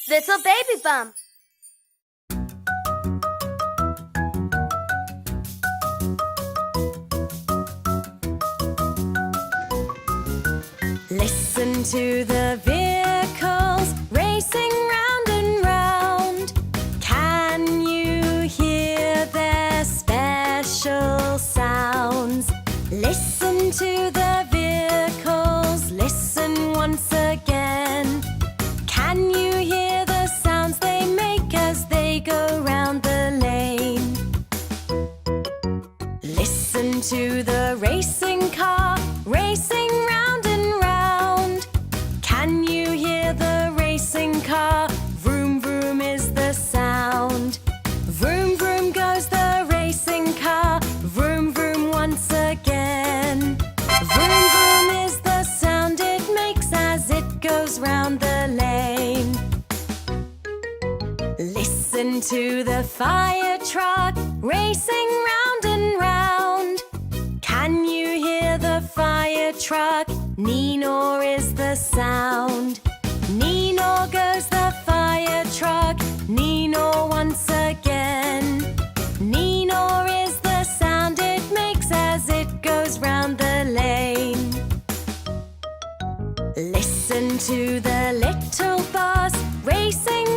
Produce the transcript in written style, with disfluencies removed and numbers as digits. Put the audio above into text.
Little baby bump. Listen to the vehicles racing round and round. Can you hear their special sounds? Listen to the vehicles, listen once again. Can you hear the sounds they make as they go round the lane? Listen to the racing car racing round and round. Can you hear the racing car? Vroom, vroom is the sound. Vroom, vroom goes the racing car. Vroom, vroom once again. Vroom, vroom is the sound it makes as it goes round the lane. Listen to the fire truck racing round and round. Can you hear the fire truck? Nee-nor is the sound. Nee-nor goes the fire truck. Nee-nor once again. Nee-nor is the sound it makes as it goes round the lane. Listen to the little bus racing